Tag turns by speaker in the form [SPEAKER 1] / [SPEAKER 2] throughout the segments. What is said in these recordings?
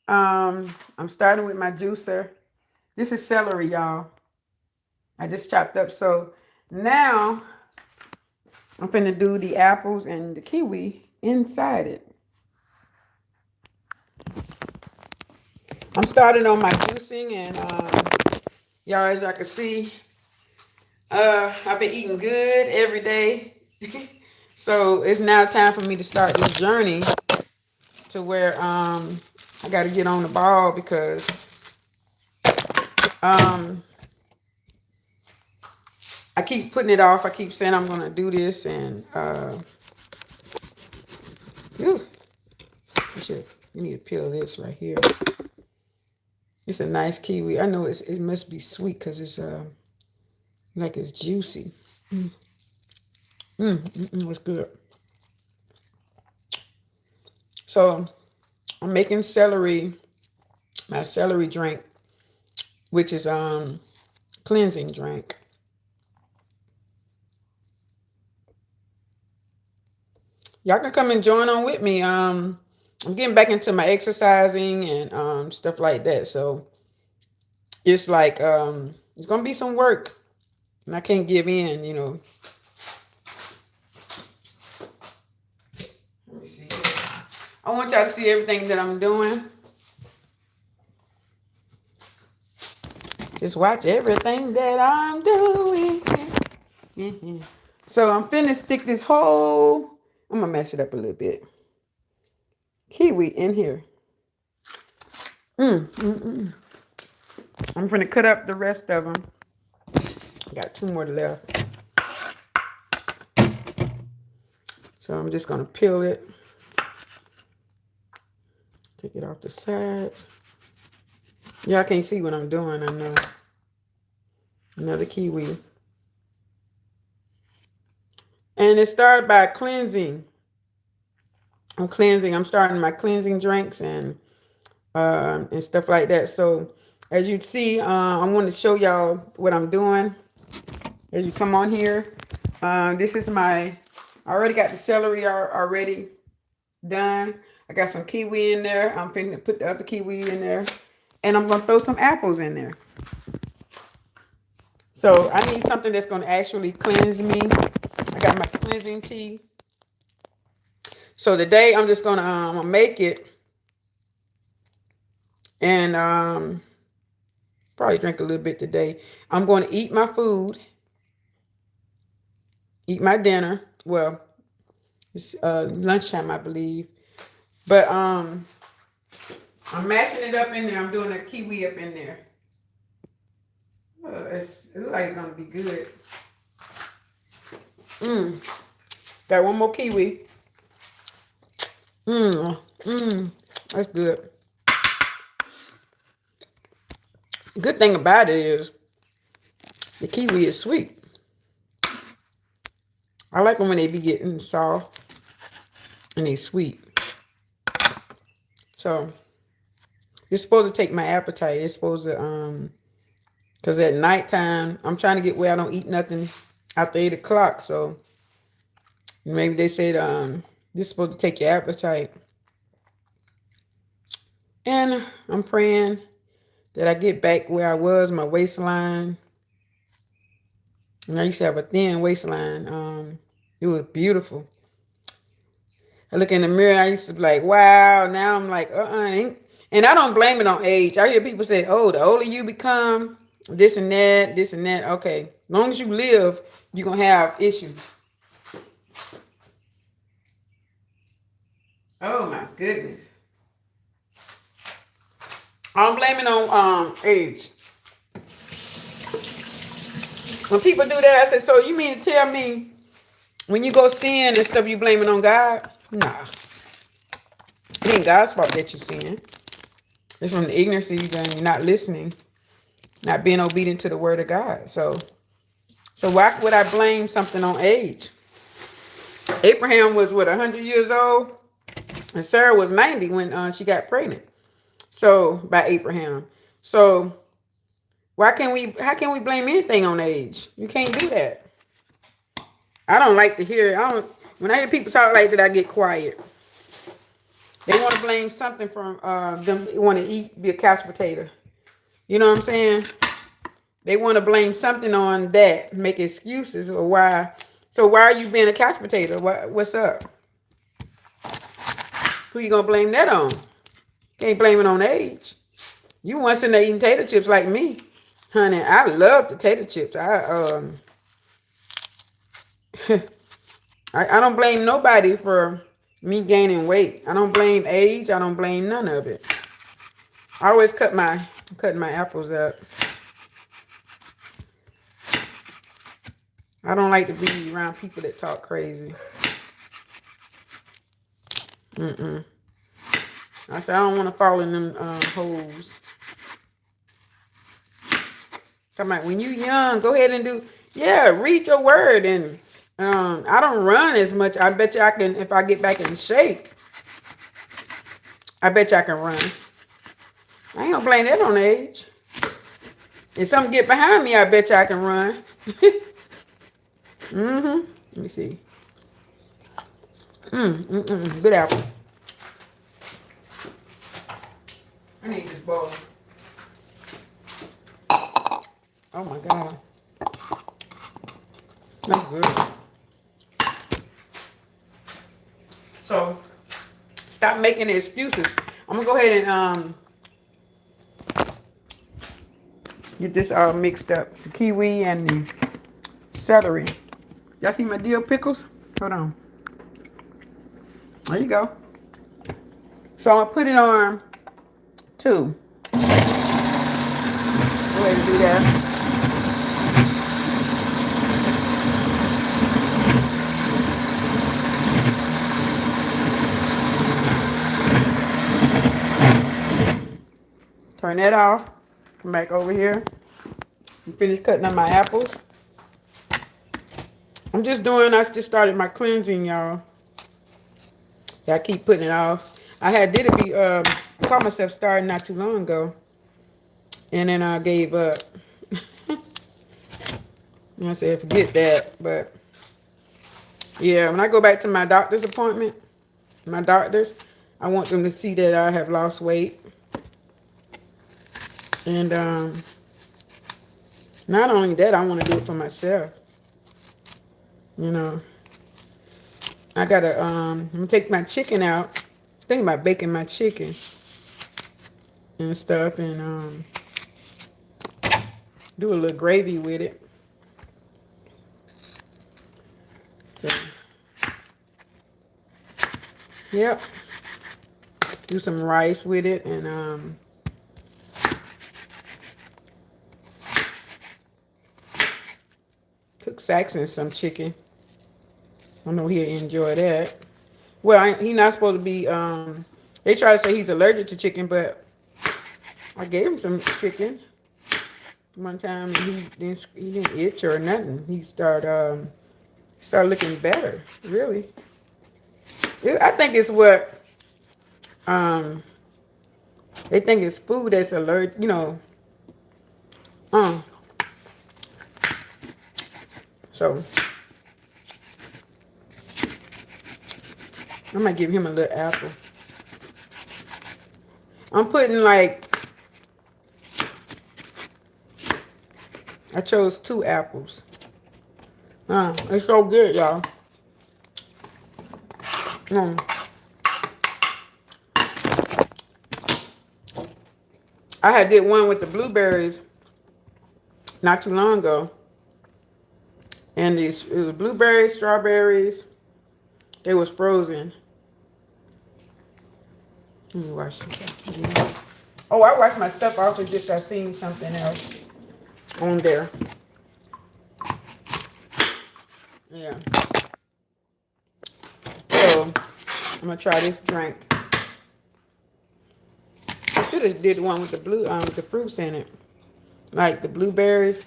[SPEAKER 1] I'm starting with my juicer. This is celery, y'all. I just chopped up. So now I'm finna do the apples and the kiwi inside it. I'm starting on my juicing, and y'all, as y'all can see, I've been eating good every day. So it's now time for me to start this journey to where I got to get on the ball because um I keep putting it off. I keep saying I'm gonna do this, and whew, you need to peel this right here. It's a nice kiwi. I know it must be sweet because it's like it's juicy. It's good. So I'm making my celery drink, which is cleansing drink. Y'all can come and join on with me. I'm getting back into my exercising and stuff like that. So it's like it's gonna be some work, and I can't give in. Let me see. I want y'all to see everything that I'm doing. Just watch everything that I'm doing. So I'm finna stick this whole. I'm gonna mash it up a little bit. Kiwi in here. I'm finna cut up the rest of them. Got 2 more left. So I'm just gonna peel it. Take it off the sides. Y'all can't see what I'm doing, I know. Another kiwi. And it started by cleansing. I'm starting my cleansing drinks and stuff like that. So as you see, I want to show y'all what I'm doing. As you come on here, this is I already got the celery already done. I got some kiwi in there. I'm finna put the other kiwi in there. And I'm going to throw some apples in there. So I need something that's going to actually cleanse me. I got my cleansing tea. So today I'm just going to make it. And probably drink a little bit today. I'm going to eat my food. Eat my dinner. Well, it's lunchtime, I believe. But I'm mashing it up in there. I'm doing a kiwi up in there. It looks like it's gonna be good. Got 1 more kiwi. That's good. Good thing about it is the kiwi is sweet. I like them when they be getting soft and they sweet. So it's supposed to take my appetite. It's supposed to because at nighttime I'm trying to get where I don't eat nothing after 8 o'clock. So maybe they said this is supposed to take your appetite. And I'm praying that I get back where I was, my waistline. And I used to have a thin waistline. It was beautiful. I look in the mirror, I used to be like, wow. Now I'm like, And I don't blame it on age. I hear people say, oh, the older you become, this and that, this and that. Okay. As long as you live, you're going to have issues. Oh, my goodness. I don't blame it on age. When people do that, I say, so you mean to tell me when you go sin and stuff, you blame it on God? Nah. It ain't God's fault that you're sin. It's from the ignorance and not listening, not being obedient to the word of God. So why would I blame something on age? Abraham was, 100 years old? And Sarah was 90 when she got pregnant. So, by Abraham. So, how can we blame anything on age? You can't do that. I don't like to hear, when I hear people talk like that, I get quiet. They want to blame something from them want to eat, be a couch potato. You know what I'm saying? They want to blame something on that, make excuses or why. So why are you being a couch potato? What's up? Who you gonna blame that on? Can't blame it on age. You once in there eating tater chips like me, honey. I love the tater chips. I don't blame nobody for me gaining weight. I don't blame age. I don't blame none of it. I always cutting my apples up. I don't like to be around people that talk crazy. I said I don't want to fall in them holes. Talking about when you young, go ahead and read your word. And I don't run as much. I bet you I can, if I get back in shape, I bet you I can run. I ain't gonna blame that on age. If something get behind me, I bet you I can run. Let me see. Good apple. I need this bowl. Oh my God. That's good. So stop making excuses. I'm gonna go ahead and get this all mixed up. The kiwi and the celery. Y'all see my dill pickles? Hold on. There you go. So I'm gonna put it on 2. Go ahead and do that. Turn that off. Come back over here. And finish cutting up my apples. I just started my cleansing, y'all. I keep putting it off. Caught myself starting not too long ago. And then I gave up. And I said, forget that. But yeah, when I go back to my doctor's appointment, I want them to see that I have lost weight. And not only that, I want to do it for myself. You know, I gotta I'm gonna take my chicken out. Thinking about baking my chicken and stuff, and do a little gravy with it. So, yep. Do some rice with it, and cook Saxon some chicken. I know he'll enjoy that. Well, he's not supposed to be. They try to say he's allergic to chicken, but I gave him some chicken one time, and he didn't itch or nothing. He started looking better. Really, I think it's what they think it's food that's allergic. You know, so I might give him a little apple. I'm putting I chose 2 apples. It's so good, y'all. I did one with the blueberries not too long ago. And it was blueberries, strawberries. They was frozen. Let me wash this. Oh, I washed my stuff off and just I seen something else on there. Yeah. So I'm gonna try this drink. I should have did one with the fruits in it, like the blueberries.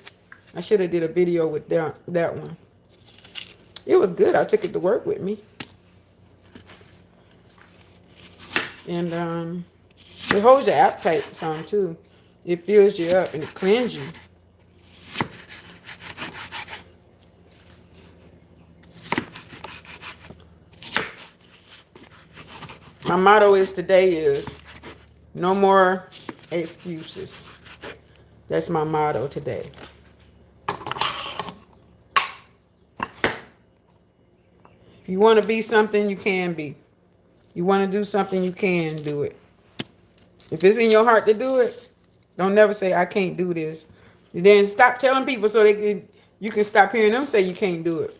[SPEAKER 1] I should have did a video with that one. It was good. I took it to work with me, and it holds your appetite some too. It fills you up and it cleanses you. My motto is today is no more excuses. That's my motto today. If you want to be something, you can be. You want to do something, you can do it. If it's in your heart to do it, don't never say, I can't do this. And then stop telling people so you can stop hearing them say you can't do it.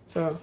[SPEAKER 1] So,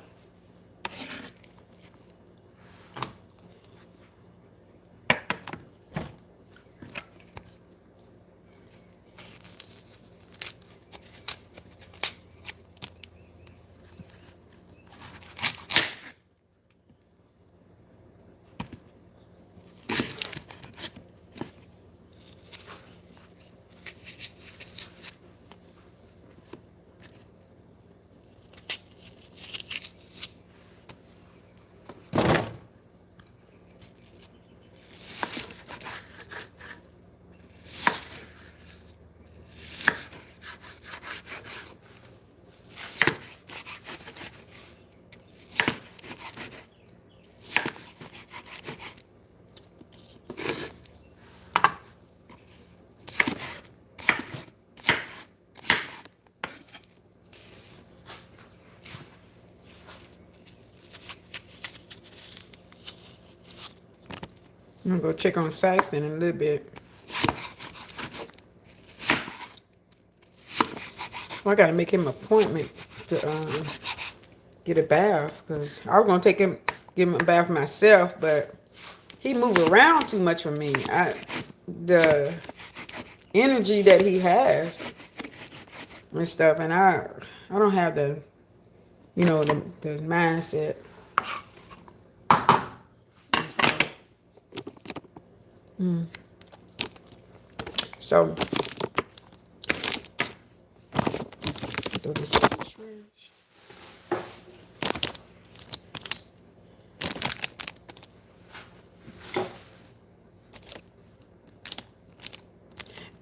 [SPEAKER 1] I'm going to go check on Saxton in a little bit. Well, I got to make him an appointment to get a bath. Because I was going to give him a bath myself, but he moved around too much for me. The energy that he has and stuff, and I don't have the mindset. So throw this in the trash.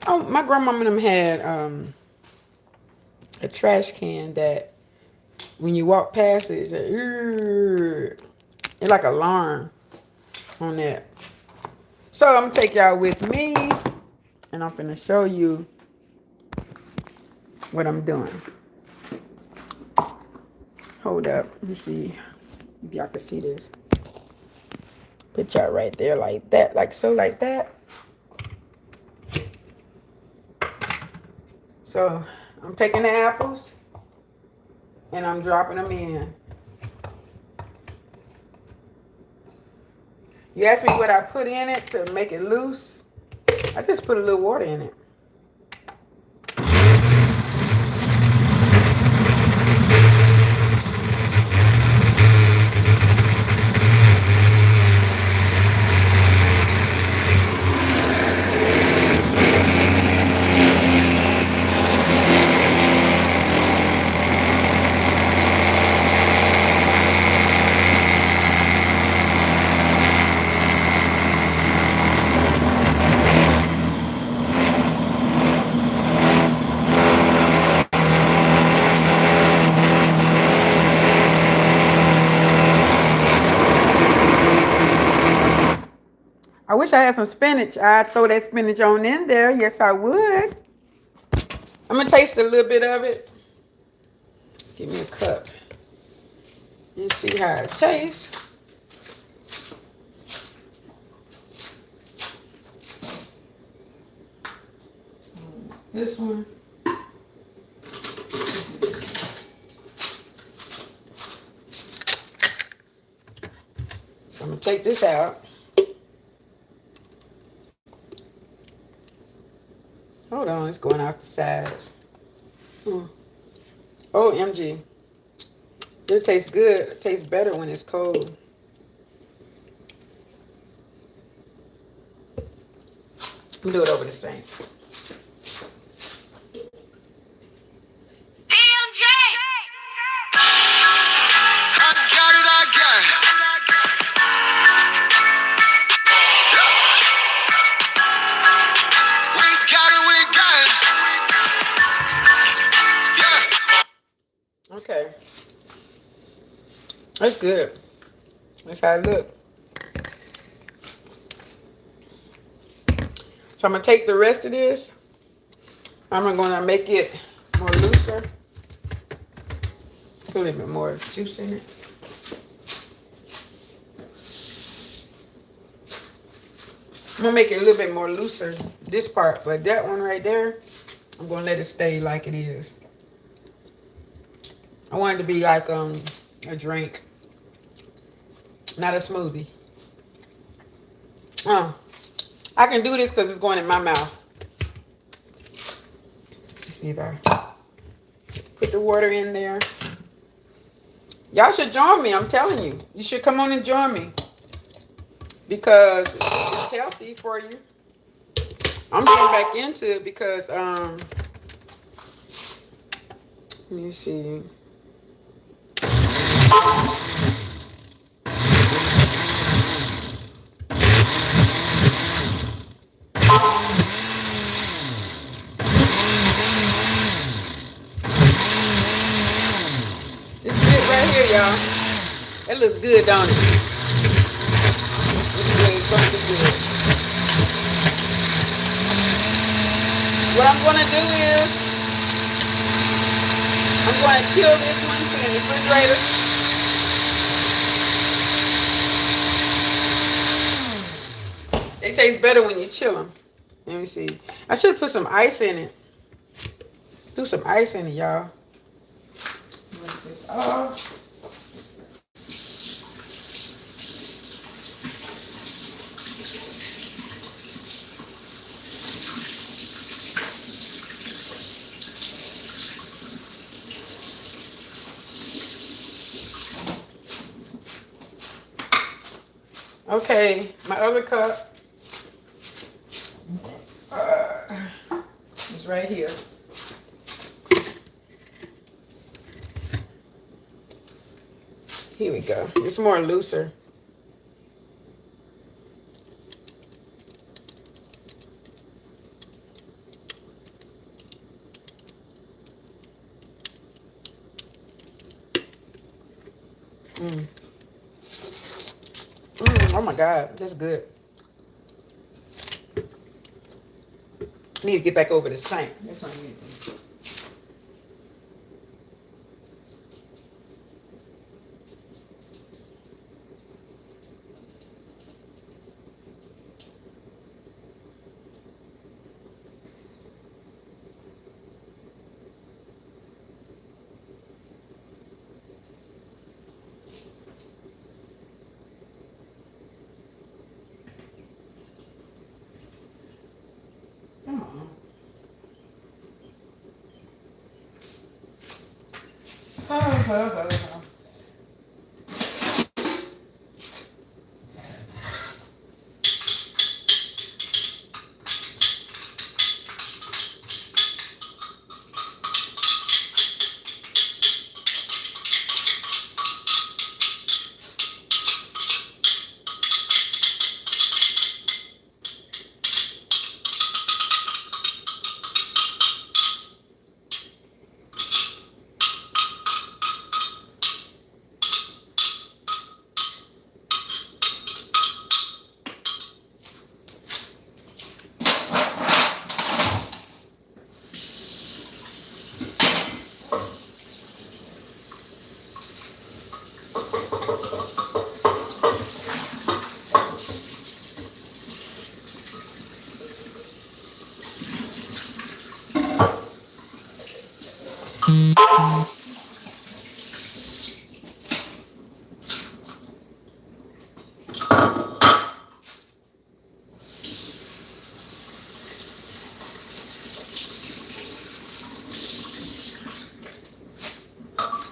[SPEAKER 1] Oh, my grandmama and them had a trash can that when you walk past it, it's like an alarm on that. So I'm gonna take y'all with me, and I'm finna show you what I'm doing. Hold up, let me see if y'all can see this. Put y'all right there like that, like so, like that. So I'm taking the apples and I'm dropping them in. You asked me what I put in it to make it loose. I just put a little water in it. I wish I had some spinach. I'd throw that spinach on in there. Yes, I would. I'm going to taste a little bit of it. Give me a cup. And see how it tastes. This one. So I'm going to take this out. Hold on, it's going out the sides. OMG. It tastes good. It tastes better when it's cold. Let me do it over the sink. That's good. That's how it look. So I'm gonna take the rest of this. I'm gonna make it more looser. Put a little bit more juice in it. I'm gonna make it a little bit more looser, this part, but that one right there, I'm gonna let it stay like it is. I want it to be like a drink, not a smoothie. I can do this because it's going in my mouth. Let's see if I put the water in there. Y'all should join me. I'm telling you. You should come on and join me. Because it's healthy for you. I'm getting back into it because, let me see. This bit right here, y'all. That looks good, don't it? It's gonna be good. What I'm gonna do is I'm gonna chill this one, put it in the refrigerator. They taste better when you chill them. Let me see. I should put some ice in it. Do some ice in it, y'all. Rinse this off. Okay, my other cup is right here. Here we go. It's more looser. Oh my God, that's good. I need to get back over the sink. That's what I need to do.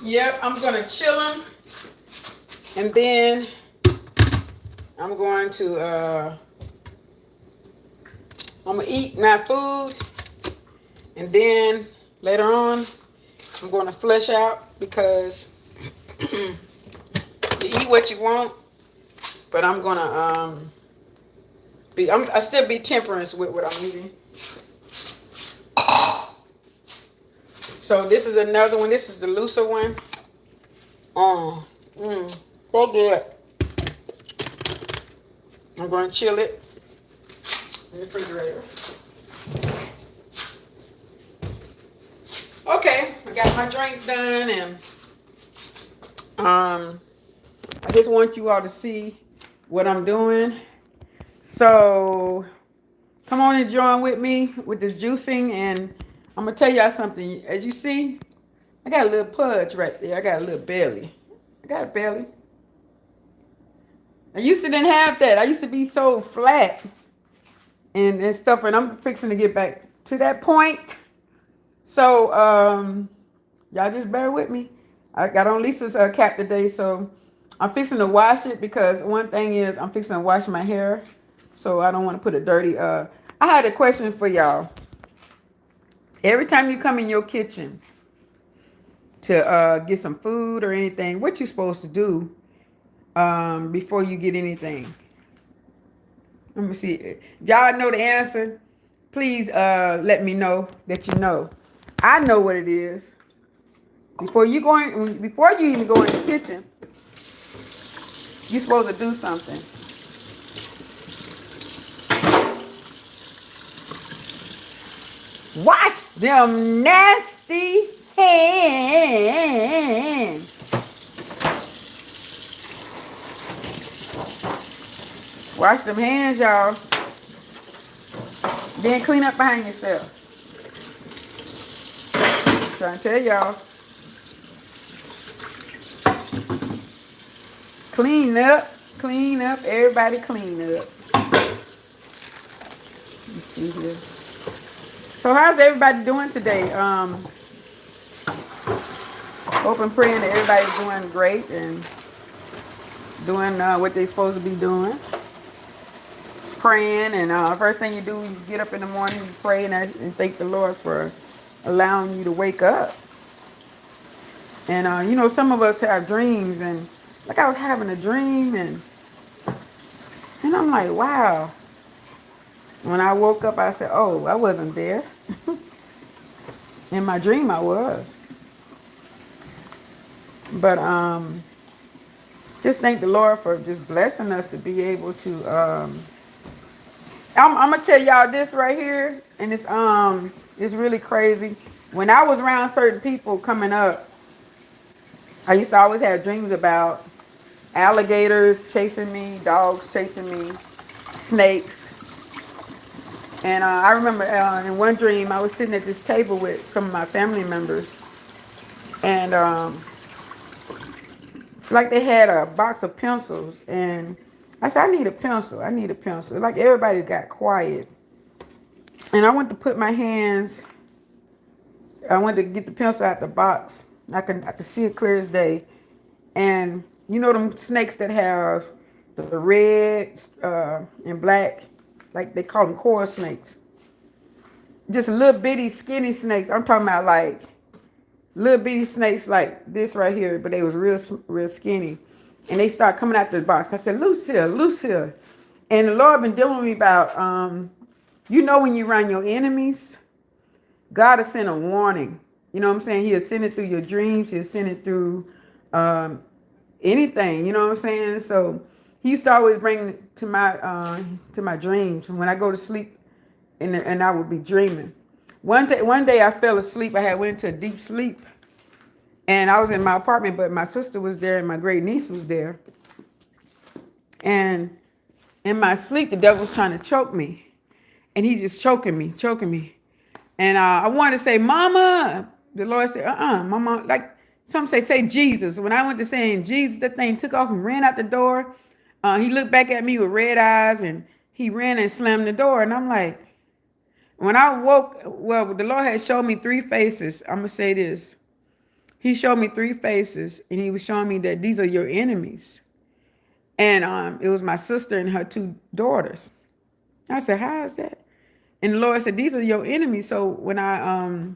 [SPEAKER 1] Yep, I'm gonna chill them, and then I'm going to I'm gonna eat my food, and then later on I'm going to flush out because you eat what you want, but I'm gonna I still be temperance with what I'm eating. So this is another one. This is the looser one. So good. I'm going to chill it in the refrigerator. Okay, I got my drinks done, and I just want you all to see what I'm doing. So come on and join with me with the juicing, and I'm gonna tell y'all something. As you see, I got a little pudge right there. I got a little belly. I got a belly. I used to didn't have that. I used to be so flat and stuff, and I'm fixing to get back to that point. So y'all just bear with me. I got on Lisa's cap today, so I'm fixing to wash it, because one thing is I'm fixing to wash my hair, so I don't want to put a dirty. I had a question for y'all. Every time you come in your kitchen to get some food or anything, what you supposed to do before you get anything? Let me see. Y'all know the answer? Please let me know that you know. I know what it is. Before you even go in the kitchen, you're supposed to do something. Wash them nasty hands. Wash them hands, y'all. Then clean up behind yourself. I'm trying to tell y'all. Clean up, everybody clean up. Let's see here. So how's everybody doing today? Hope and praying that everybody's doing great and doing what they're supposed to be doing. Praying, and first thing you do, you get up in the morning, you pray and thank the Lord for allowing you to wake up. And some of us have dreams, and like I was having a dream, and I'm like, wow. When I woke up, I said, oh, I wasn't there. In my dream, I was. But just thank the Lord for just blessing us to be able to. I'm gonna tell y'all this right here, and it's really crazy. When I was around certain people coming up, I used to always have dreams about alligators chasing me, dogs chasing me, snakes. And I remember in one dream, I was sitting at this table with some of my family members. And like they had a box of pencils. And I said, I need a pencil. Like everybody got quiet. And I went to put my hands, I went to get the pencil out the box. I could see it clear as day. And you know them snakes that have the red and black, like they call them coral snakes. Just little bitty skinny snakes. I'm talking about like little bitty snakes like this right here, but they was real skinny. And they start coming out the box. I said, Lucille. And the Lord been dealing with me about, when you run your enemies, God will send a warning. You know what I'm saying? He'll send it through your dreams. He'll send it through anything. You know what I'm saying? So he used to always bring it to my dreams when I go to sleep, and I would be dreaming. One day I fell asleep. I had went into a deep sleep, and I was in my apartment, but my sister was there and my great niece was there. And in my sleep, the devil was trying to choke me, and he's just choking me. And I wanted to say, Mama. The Lord said, Mama. Like some say Jesus. When I went to saying Jesus, that thing took off and ran out the door. He looked back at me with red eyes, and he ran and slammed the door. And I'm like, when I woke, well, the Lord had showed me three faces. I'm going to say this. He showed me three faces, and he was showing me that these are your enemies. And it was my sister and her two daughters. I said, how is that? And the Lord said, these are your enemies. So when I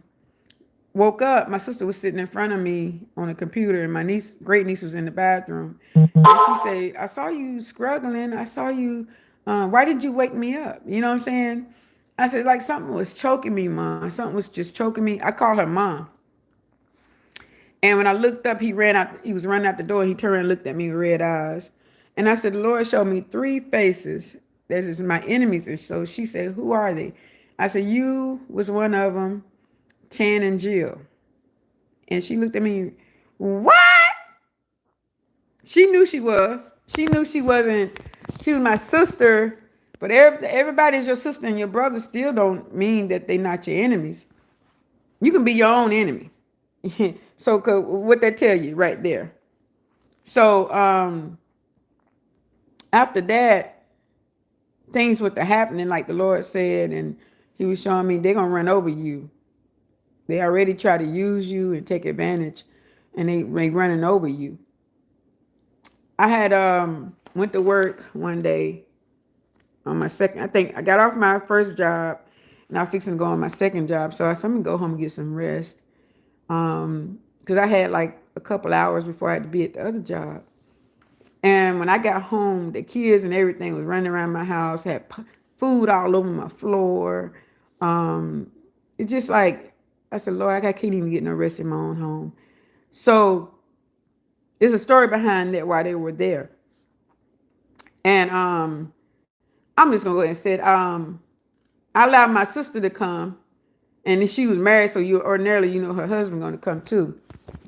[SPEAKER 1] woke up, my sister was sitting in front of me on a computer, and my great niece was in the bathroom. And she said, I saw you struggling. I saw you. Why didn't you wake me up? You know what I'm saying? I said, like something was choking me, Mom. Something was just choking me. I call her Mom. And when I looked up, he ran out. He was running out the door. He turned around and looked at me with red eyes. And I said, the Lord showed me three faces. That is my enemies. And so she said, who are they? I said, you was one of them, Tan and Jill. And she looked at me, what? She knew she was. She knew she wasn't. She was my sister. But everybody's your sister and your brother still don't mean that they're not your enemies. You can be your own enemy. So what that tell you right there? So after that, things were happening like the Lord said, and he was showing me they're gonna run over you. They already try to use you and take advantage, and they running over you. I had went to work one day on my second. I think I got off my first job, and I was fixing to go on my second job. So I said, I'm gonna go home and get some rest. Because I had like a couple hours before I had to be at the other job. And when I got home, the kids and everything was running around my house, had food all over my floor. It's just like, I said, Lord, I can't even get no rest in my own home. So there's a story behind that why they were there. And I'm just gonna go ahead and say, I allowed my sister to come, and she was married, so you ordinarily, her husband gonna come too.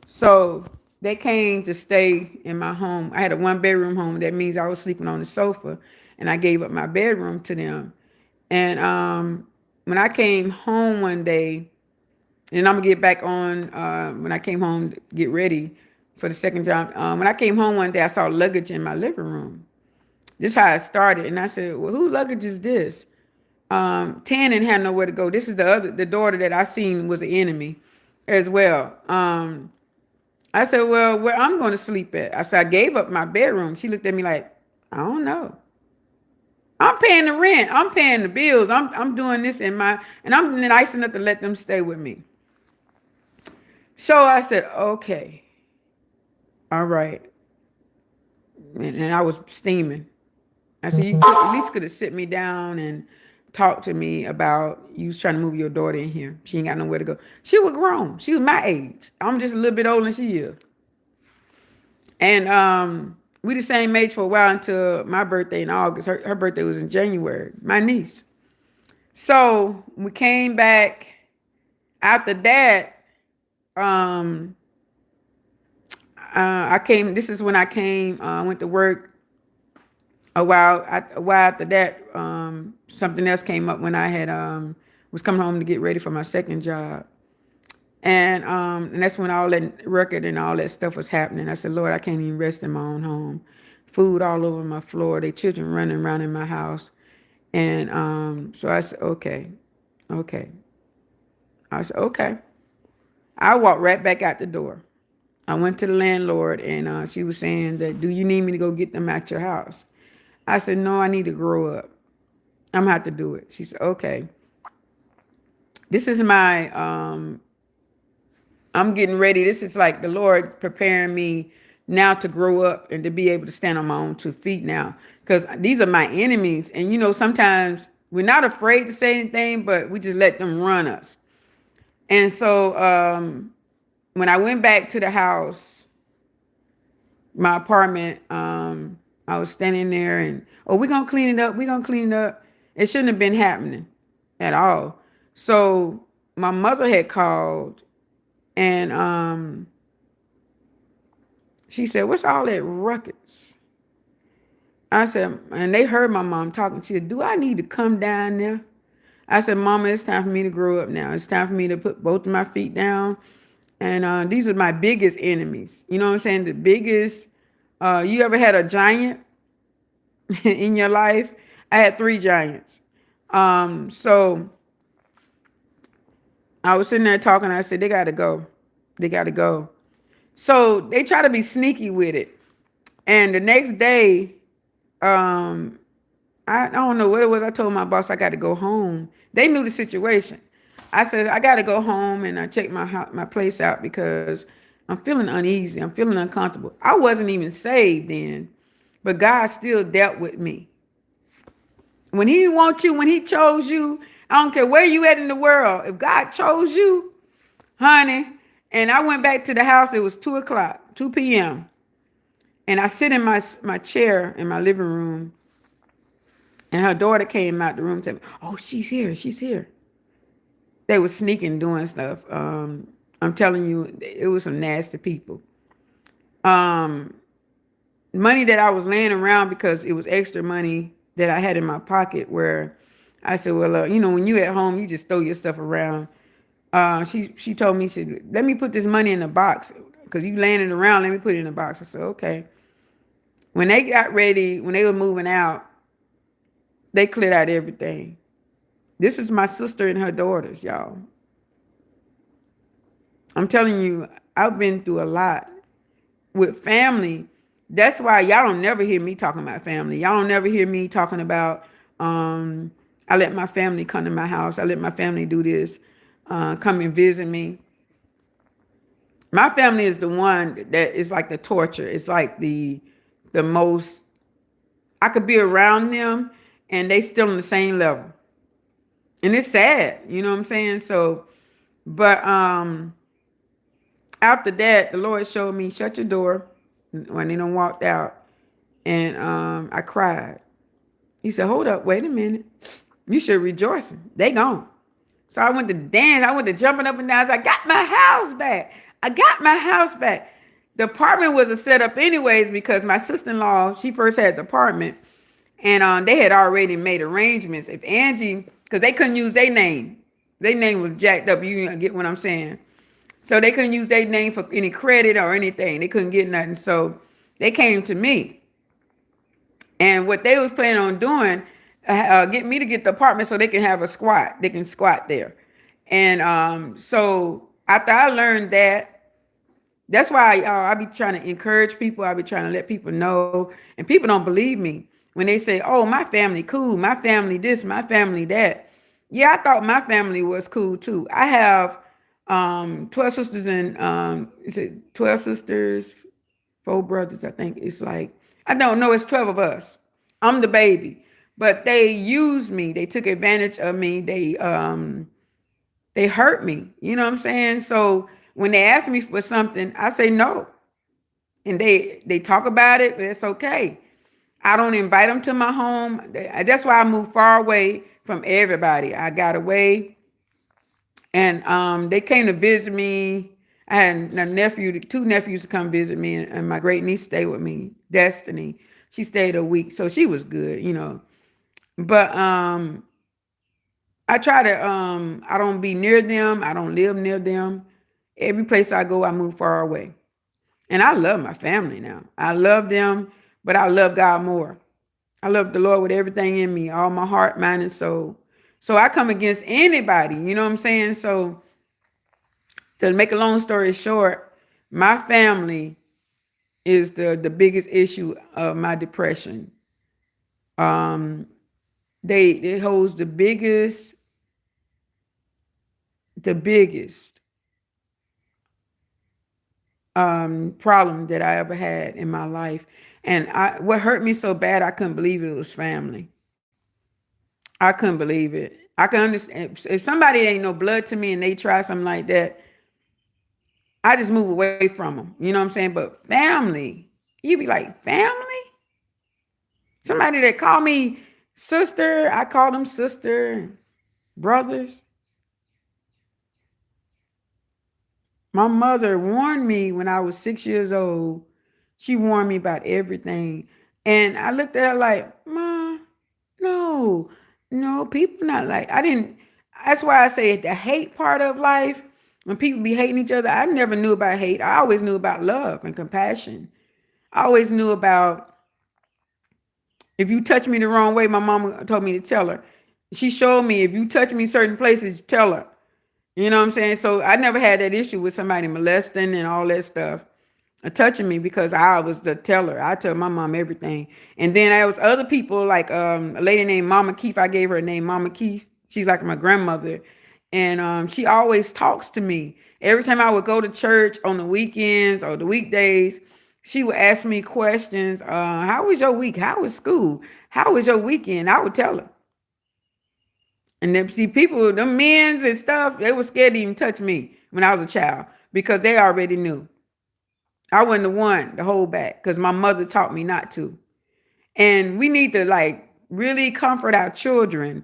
[SPEAKER 1] So they came to stay in my home. I had a 1-bedroom home. That means I was sleeping on the sofa, and I gave up my bedroom to them. And when I came home one day, and I'm gonna get back on when I came home to get ready for the second job. When I came home one day, I saw luggage in my living room. This is how it started, and I said, "Well, who luggage is this?" Tan didn't have nowhere to go. This is the daughter that I seen was an enemy as well. I said, well, where I'm going to sleep at? I said, I gave up my bedroom. She looked at me like, I don't know. I'm paying the rent. I'm paying the bills. I'm doing this and I'm nice enough to let them stay with me. So I said, okay, all right. And I was steaming. I said, you at least could have sit me down and talked to me about you was trying to move your daughter in here. She ain't got nowhere to go. She was grown. She was my age. I'm just a little bit older than she is. And we the same age for a while until my birthday in August. Her birthday was in January, my niece. So we came back after that. This is when I came, went to work. A while after that, something else came up when I had was coming home to get ready for my second job, and that's when all that record and all that stuff was happening. I said, Lord, I can't even rest in my own home. Food all over my floor. They children running around in my house, and so I said, okay. I said, okay. I walked right back out the door. I went to the landlord, and she was saying that, do you need me to go get them out your house? I said, no, I need to grow up. I'm gonna have to do it. She said, okay. This is my, I'm getting ready. This is like the Lord preparing me now to grow up and to be able to stand on my own 2 feet now. Because these are my enemies. And sometimes we're not afraid to say anything, but we just let them run us. And so when I went back to the house, my apartment, I was standing there and, we're going to clean it up. We're going to clean it up. It shouldn't have been happening at all. So my mother had called and she said, what's all that ruckus? I said, and they heard my mom talking. She said, do I need to come down there? I said, Mama, it's time for me to grow up now. It's time for me to put both of my feet down. And these are my biggest enemies. You know what I'm saying? The biggest. You ever had a giant in your life? I had 3 giants. So I was sitting there talking. I said, they got to go. They got to go. So they try to be sneaky with it. And the next day, I don't know what it was. I told my boss I got to go home. They knew the situation. I said, I got to go home and I check my place out because I'm feeling uneasy. I'm feeling uncomfortable. I wasn't even saved then, but God still dealt with me. When he wants you, when he chose you, I don't care where you at in the world. If God chose you, honey, And I went back to the house. It was 2 o'clock, 2 p.m. And I sit in my chair in my living room. And her daughter came out the room and said, "Oh, she's here. She's here." They were sneaking, doing stuff. I'm telling you, it was some nasty people. Um, Money that I was laying around because it was extra money that I had in my pocket. Where I said, "Well, when you at home, you just throw your stuff around." She told me, she said, "Let me put this money in a box because you laying it around. Let me put it in a box." I said, "Okay." When they got ready, when they were moving out, they cleared out everything. This is my sister and her daughters, y'all. I'm telling you, I've been through a lot with family. That's why y'all don't never hear me talking about family. Y'all don't never hear me talking about, I let my family come to my house. I let my family do this, come and visit me. My family is the one that is like the torture. It's like the most, I could be around them and they still on the same level. And it's sad, you know what I'm saying? So, but after that, the Lord showed me, shut your door when they done walked out. And I cried. He said, hold up, wait a minute. You should rejoice. They gone. So I went to dance. I went to jumping up and down. I got my house back. I got my house back. The apartment was a setup anyways because my sister-in-law, she first had the apartment. And they had already made arrangements. If Angie, because they couldn't use their name. Their name was jacked up. You get what I'm saying? So they couldn't use their name for any credit or anything. They couldn't get nothing. So they came to me. And what they was planning on doing, get me to get the apartment so they can have a squat. They can squat there. And so after I learned that, that's why I be trying to encourage people. I be trying to let people know. And people don't believe me when they say, oh, my family cool. My family this, my family that. Yeah, I thought my family was cool too. I have 12 sisters and is it 12 sisters, 4 brothers, I think. It's like, I don't know, it's 12 of us. I'm the baby. But they used me. They took advantage of me. They hurt me. You know what I'm saying? So when they ask me for something, I say no. And they talk about it, but it's okay. I don't invite them to my home. That's why I moved far away from everybody. I got away. And they came to visit me. I had a nephew, 2 nephews to come visit me, and my great niece stayed with me, Destiny. She stayed a week, so she was good, you know. But I try to, I don't be near them. I don't live near them. Every place I go, I move far away. And I love my family now. I love them, but I love God more. I love the Lord with everything in me, all my heart, mind, and soul. So I come against anybody, you know what I'm saying? So to make a long story short, my family is the biggest issue of my depression. It holds the biggest problem that I ever had in my life. And what hurt me so bad, I couldn't believe it was family. I couldn't believe it. I can understand if somebody ain't no blood to me and they try something like that, I just move away from them. You know what I'm saying? But family, you be like, family? Somebody that call me sister, I call them sister, brothers. My mother warned me when I was 6 years old. She warned me about everything. And I looked at her like, Ma, no, people not like, that's why I say the hate part of life, when people be hating each other, I never knew about hate. I always knew about love and compassion. I always knew about, if you touch me the wrong way, my mama told me to tell her. She showed me, if you touch me certain places, tell her. You know what I'm saying? So I never had that issue with somebody molesting and all that stuff, touching me, because I was the teller. I tell my mom everything. And then there was other people, like a lady named Mama Keith. I gave her a name, Mama Keith. She's like my grandmother. And she always talks to me. Every time I would go to church on the weekends or the weekdays, she would ask me questions. How was your week? How was school? How was your weekend? I would tell her. And then see people, them men's and stuff, they were scared to even touch me when I was a child. because they already knew. I wasn't the one to hold back because my mother taught me not to. And we need to like really comfort our children.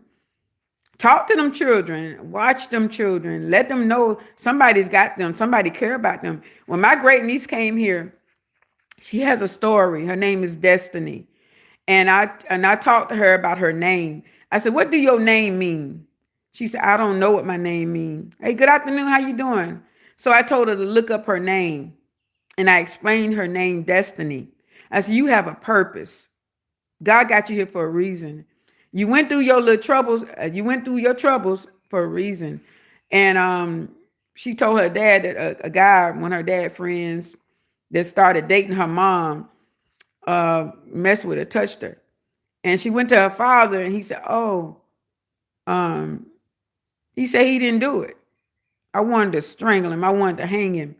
[SPEAKER 1] Talk to them children, watch them children, let them know somebody's got them, somebody care about them. When my great niece came here, she has a story. Her name is Destiny. And I talked to her about her name. I said, "What do your name mean?" She said, "I don't know what my name means." "Hey, good afternoon. How you doing?" So I told her to look up her name. And I explained her name, Destiny. I said, "You have a purpose. God got you here for a reason. You went through your little troubles. You went through your troubles for a reason." And she told her dad that a guy, one of her dad friends that started dating her mom, messed with her, touched her. And she went to her father and he said, "Oh, he said he didn't do it. I wanted to strangle him. I wanted to hang him."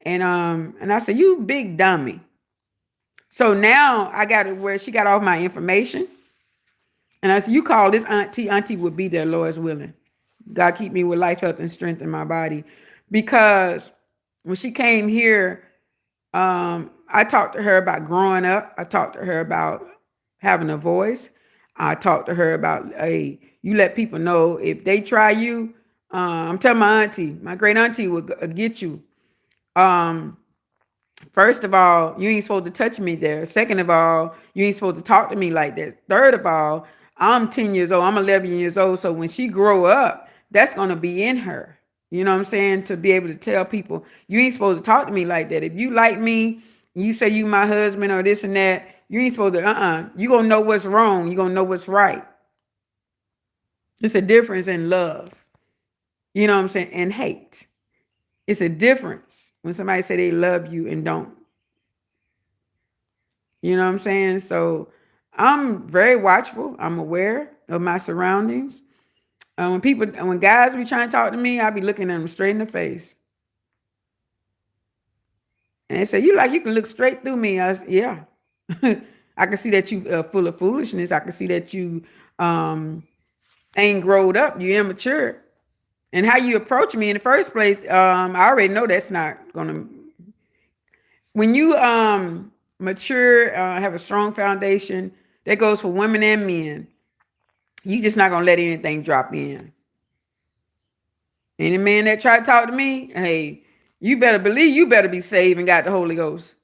[SPEAKER 1] And I said, "You big dummy." So now I got it where she got all my information. And I said, "You call this auntie. Auntie will be there, Lord's willing. God keep me with life, health, and strength in my body." Because when she came here, I talked to her about growing up. I talked to her about having a voice. I talked to her about, hey, you let people know if they try you. I'm telling my auntie, my great auntie will get you. First of all, you ain't supposed to touch me there. Second of all, you ain't supposed to talk to me like that. Third of all, I'm 10 years old. I'm 11 years old. So when she grow up, that's going to be in her. You know what I'm saying? To be able to tell people, you ain't supposed to talk to me like that. If you like me, you say you my husband or this and that, you ain't supposed to, you going to know what's wrong. You going to know what's right. It's a difference in love. You know what I'm saying? And hate. It's a difference when somebody say they love you and don't. You know what I'm saying? So I'm very watchful. I'm aware of my surroundings. When guys be trying to talk to me, I be looking at them straight in the face. And they say, you can look straight through me. I said, yeah. I can see that you full of foolishness. I can see that you ain't growed up. You immature. And how you approach me in the first place, I already know that's not going to. When you mature, have a strong foundation, that goes for women and men. You just not going to let anything drop in. Any man that try to talk to me, hey, you better believe you better be saved and got the Holy Ghost.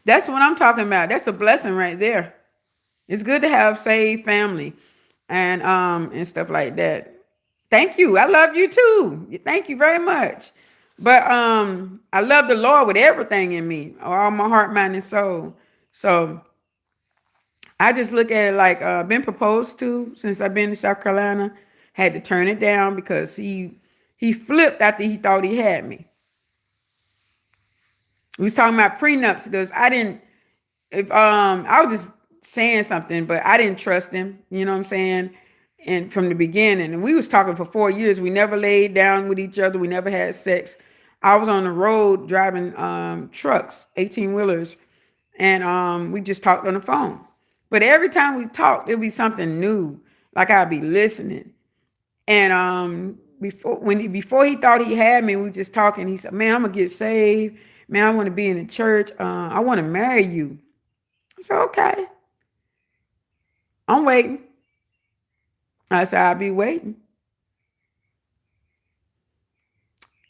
[SPEAKER 1] That's what I'm talking about. That's a blessing right there. It's good to have saved family and stuff like that. Thank you. I love you too. Thank you very much. But I love the Lord with everything in me, all my heart, mind, and soul. So I just look at it like been proposed to since I've been in South Carolina. Had to turn it down because he flipped after he thought he had me. We was talking about prenups because I was just saying something, but I didn't trust him. You know what I'm saying? And from the beginning, and we was talking for 4 years. We never laid down with each other. We never had sex. I was on the road driving trucks, 18-wheelers, and we just talked on the phone. But every time we talked, it'd be something new. Like I'd be listening. And before he thought he had me, we just talking. He said, "Man, I'm gonna get saved. Man, I want to be in the church. I want to marry you." I said, "Okay, I'm waiting." I said, "I'll be waiting."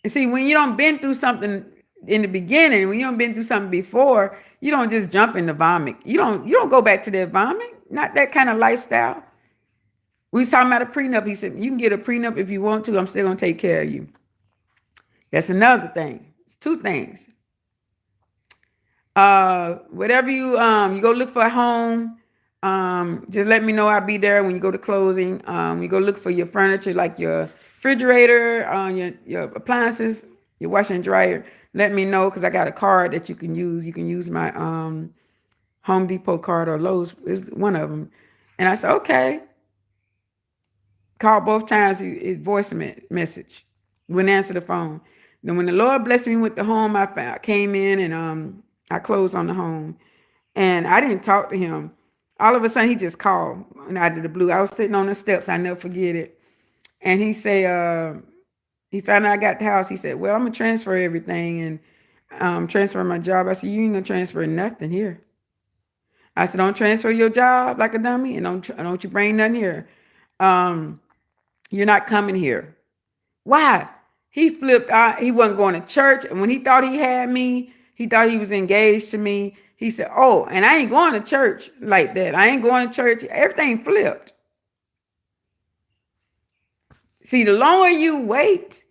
[SPEAKER 1] And see, when you don't been through something in the beginning, when you don't been through something before, you don't just jump in the vomit. You don't go back to that vomit. Not that kind of lifestyle. We was talking about a prenup. He said, "You can get a prenup if you want to. I'm still gonna take care of you." That's another thing. It's two things. Whatever you go look for a home, just let me know. I'll be there when you go to closing. You go look for your furniture, like your refrigerator, your appliances, your washer and dryer. Let me know because I got a card that you can use. You can use my Home Depot card or Lowe's is one of them. And I said, okay. Called both times. His voice message. Wouldn't answer the phone. Then when the Lord blessed me with the home, I came in and I closed on the home. And I didn't talk to him. All of a sudden, he just called and out of the blue. I was sitting on the steps. I never forget it. And he say, he found out I got the house. He said, well, I'm going to transfer everything and transfer my job. I said, you ain't going to transfer nothing here. I said, don't transfer your job like a dummy, and don't you bring nothing here. You're not coming here. Why? He flipped out. He wasn't going to church. And when he thought he had me, he thought he was engaged to me. He said, oh, and I ain't going to church like that. I ain't going to church. Everything flipped. See, the longer you wait,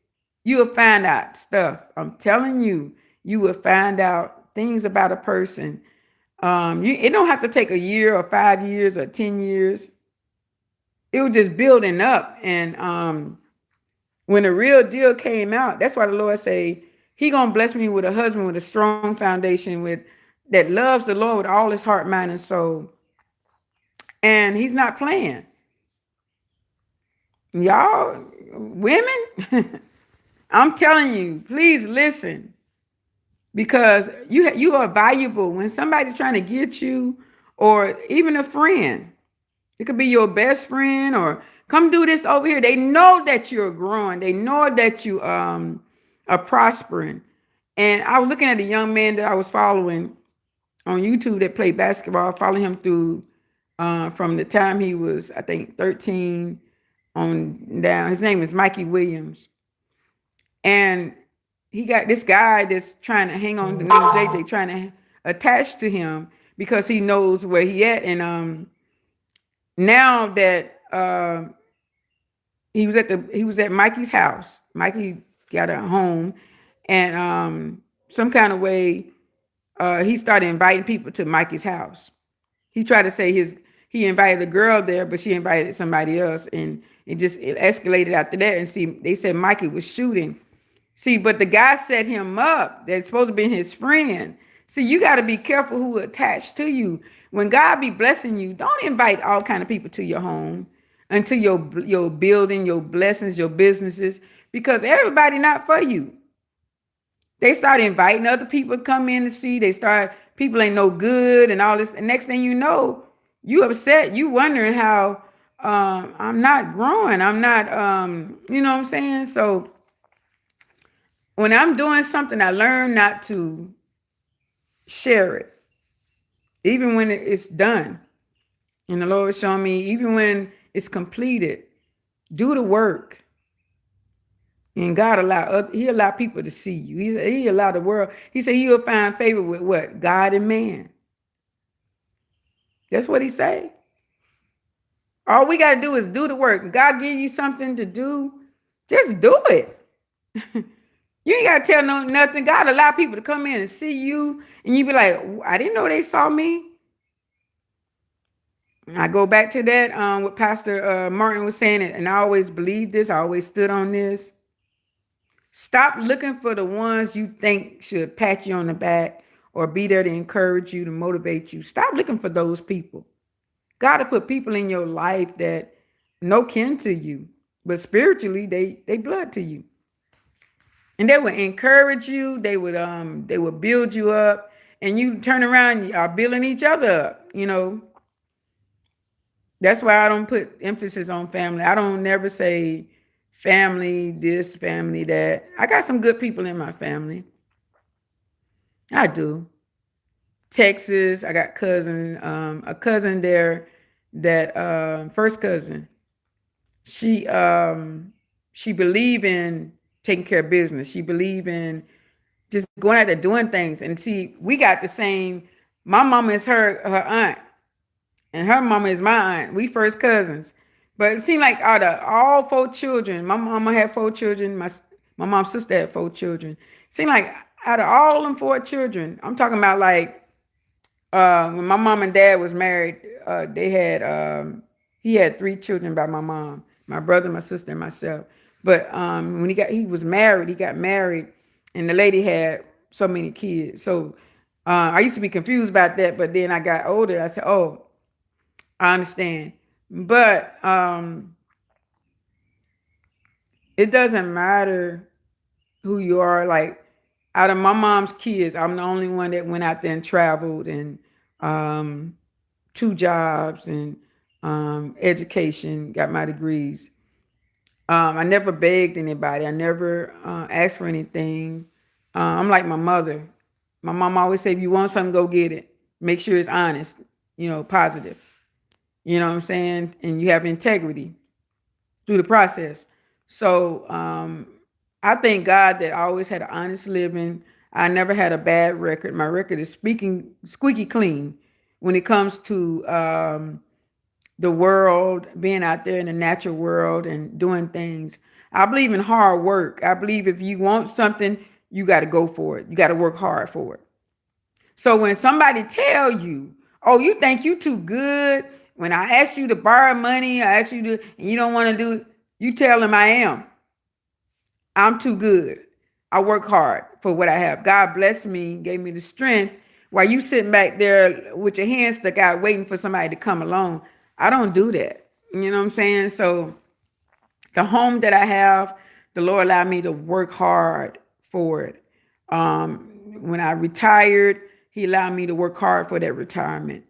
[SPEAKER 1] you will find out stuff. I'm telling you, you will find out things about a person. It don't have to take a year or 5 years or 10 years. It was just building up. And when the real deal came out, that's why the Lord say he gonna bless me with a husband with a strong foundation, that loves the Lord with all his heart, mind, and soul. And he's not playing. Y'all, women, I'm telling you, please listen, because you are valuable. When somebody's trying to get you, or even a friend, it could be your best friend, or come do this over here. They know that you're growing. They know that you are prospering. And I was looking at a young man that I was following on YouTube that played basketball, following him through from the time he was, I think, 13 on down. His name is Mikey Williams. And he got this guy that's trying to hang on to name JJ, trying to attach to him because he knows where he at. And now that he was at Mikey's house, Mikey got a home, and some kind of way he started inviting people to Mikey's house. He tried to say he invited a girl there, but she invited somebody else, and it escalated after that. And see, they said Mikey was shooting. See, but the guy set him up. That's supposed to be his friend. See, you got to be careful who attached to you. When God be blessing you, don't invite all kind of people to your home, unto your building, your blessings, your businesses, because everybody not for you. They start inviting other people to come in to see. People ain't no good and all this. And next thing you know, you upset. You wondering how I'm not growing. I'm not, you know what I'm saying? So when I'm doing something, I learn not to share it, even when it's done. And the Lord showed me, even when it's completed, do the work. And God he allow people to see you. He allow the world. He said you'll find favor with what? God and man. That's what he say. All we got to do is do the work. God give you something to do, just do it. You ain't got to tell nothing. God allow people to come in and see you, and you be like, I didn't know they saw me. I go back to that, what Pastor Martin was saying, and I always believed this. I always stood on this. Stop looking for the ones you think should pat you on the back or be there to encourage you, to motivate you. Stop looking for those people. God to put people in your life that no kin to you, but spiritually they blood to you. And they would encourage you, they would build you up, and you turn around, you are building each other up, you know. That's why I don't put emphasis on family. I don't never say family this, family that. I got some good people in my family. I do. Texas, I got a cousin there that first cousin. She believe in taking care of business. She believe in just going out there doing things. And see, we got the same. My mama is her aunt, and her mama is my aunt. We first cousins. But it seemed like out of all 4 children, my mama had 4 children. My mom's sister had 4 children. It seemed like out of all them 4 children, I'm talking about like when my mom and dad was married, he had 3 children by my mom, my brother, my sister, and myself. But when he got married, and the lady had so many kids. So I used to be confused about that, but then I got older. I said, oh, I understand. But it doesn't matter who you are. Like, out of my mom's kids, I'm the only one that went out there and traveled and 2 jobs and education, got my degrees. I never begged anybody. I never asked for anything. I'm like my mother. My mom always said, if you want something, go get it. Make sure it's honest, positive. You know what I'm saying? And you have integrity through the process. So I thank God that I always had an honest living. I never had a bad record. My record is squeaky clean when it comes to the world, being out there in the natural world and doing things. I believe in hard work. I believe if you want something, you got to go for it. You got to work hard for it. So when somebody tell you, oh, you think you too good, when I ask you to borrow money, I ask you to, and you don't want to do it, you tell them I am. I'm too good. I work hard for what I have. God blessed me, gave me the strength. While you sitting back there with your hands stuck out waiting for somebody to come along, I don't do that. You know what I'm saying? So the home that I have, the Lord allowed me to work hard for it. When I retired, he allowed me to work hard for that retirement.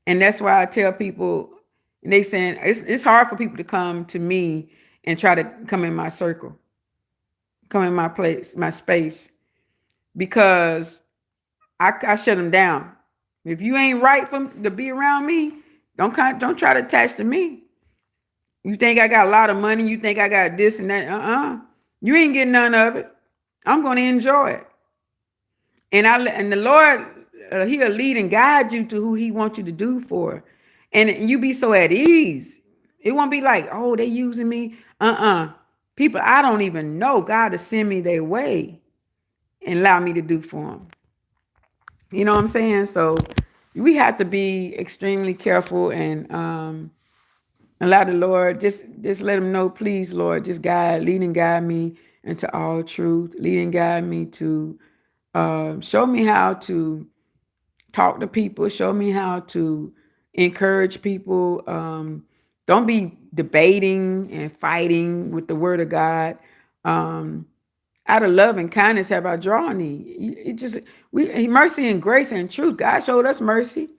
[SPEAKER 1] And that's why I tell people, and they saying it's hard for people to come to me and try to come in my circle, come in my place, my space, because I shut them down. If you ain't right to be around me, don't try to attach to me. You think I got a lot of money? You think I got this and that? You ain't getting none of it. I'm going to enjoy it. And the Lord, he'll lead and guide you to who he wants you to do for. And you be so at ease. It won't be like, oh, they using me. People I don't even know, God will send me their way and allow me to do for them. You know what I'm saying? So we have to be extremely careful and allow the Lord, just let him know, please, Lord, just lead and guide me into all truth. Lead and guide me to show me how to talk to people. Show me how to encourage people. Don't be debating and fighting with the word of God. Out of love and kindness have I drawn thee. Mercy and grace and truth. God showed us mercy,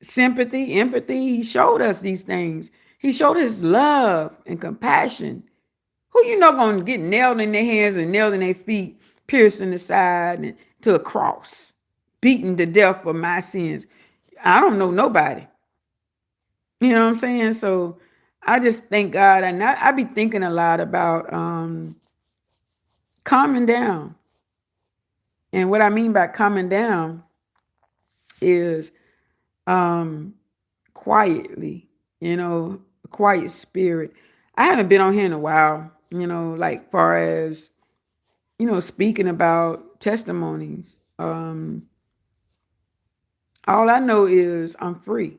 [SPEAKER 1] sympathy, empathy. He showed us these things. He showed his love and compassion. Who you know gonna get nailed in their hands and nailed in their feet, pierced in the side and to a cross, beaten to death for my sins? I don't know nobody. You know what I'm saying? So I just thank God, and I be thinking a lot about calming down. And what I mean by calming down is quietly, quiet spirit. I haven't been on here in a while, like far as, speaking about testimonies. All I know is I'm free.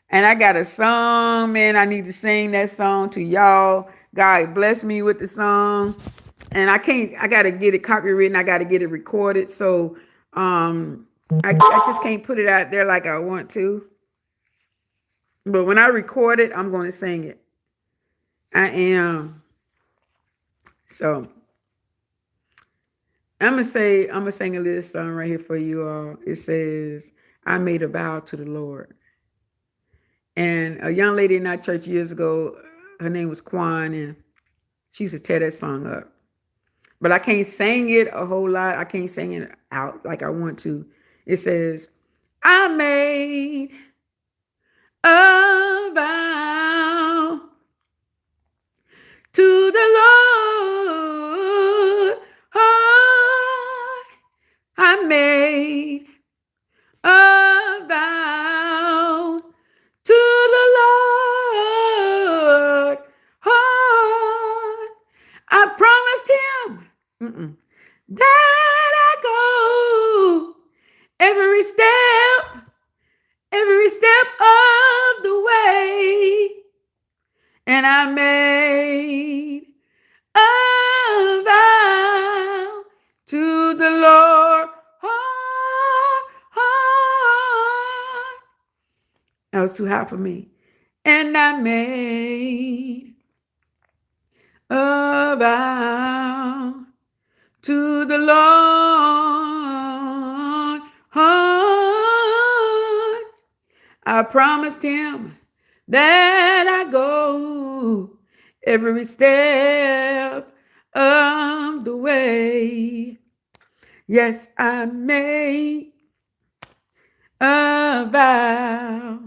[SPEAKER 1] And I got a song, man. I need to sing that song to y'all. God bless me with the song. And I got to get it copywritten. I got to get it recorded. So I just can't put it out there like I want to. But when I record it, I'm going to sing it. I am. So I'm gonna sing a little song right here for you all. It says, I made a vow to the Lord. And a young lady in our church years ago, her name was Kwan, and she used to tear that song up. But I can't sing it a whole lot. I can't sing it out like I want to. It says, I made a vow to the Lord. Oh, I made a vow to the Lord. Oh, I promised him that I go every step of the way. And I made a vow to the Lord. That was too high for me. And I made a vow to the Lord. I promised him that I go every step of the way. Yes, I made a vow,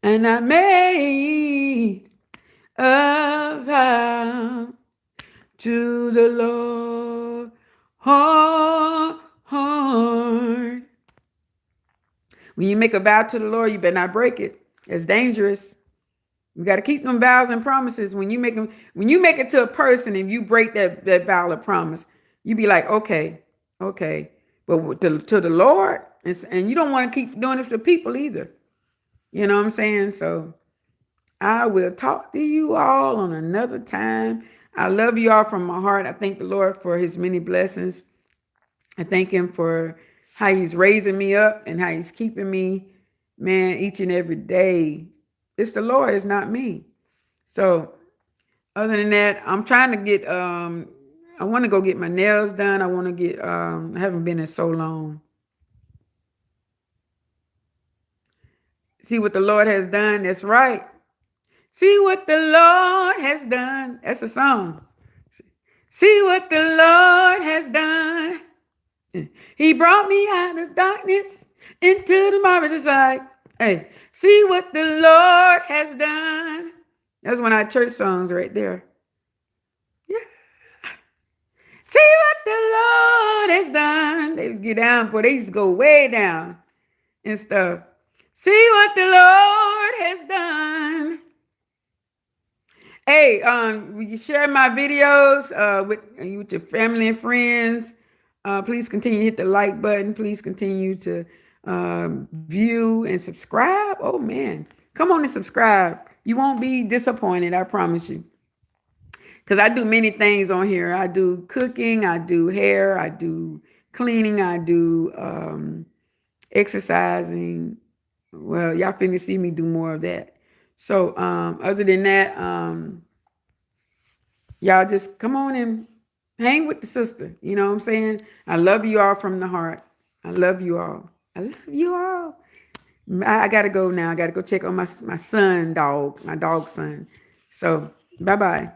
[SPEAKER 1] and I made a vow to the Lord. When you make a vow to the Lord, you better not break it. It's dangerous. You got to keep them vows and promises. When you make it to a person and you break that vow or promise, you be like, okay. But to the Lord, and you don't want to keep doing it to people either. You know what I'm saying? So I will talk to you all on another time. I love you all from my heart. I thank the Lord for his many blessings. I thank him for how he's raising me up and how he's keeping me, man, each and every day. It's the Lord, it's not me. So other than that, I'm trying to get, I want to go get my nails done. I want to get, I haven't been in so long. See what the Lord has done. That's right. See what the Lord has done. That's a song. See what the Lord has done. He brought me out of darkness into the marvelous light. Hey, see what the Lord has done. That's one of our church songs right there. Yeah. See what the Lord has done. They get down, but they used to go way down and stuff. See what the Lord has done. Hey, you share my videos with your family and friends. Please continue to hit the like button. Please continue to view and subscribe. Oh, man. Come on and subscribe. You won't be disappointed, I promise you. Because I do many things on here. I do cooking. I do hair. I do cleaning. I do exercising. Well, y'all finna see me do more of that. So other than that, y'all just come on and hang with the sister. You know what I'm saying? I love you all from the heart. I love you all. I love you all. I got to go now. I got to go check on my son, my dog son. So bye-bye.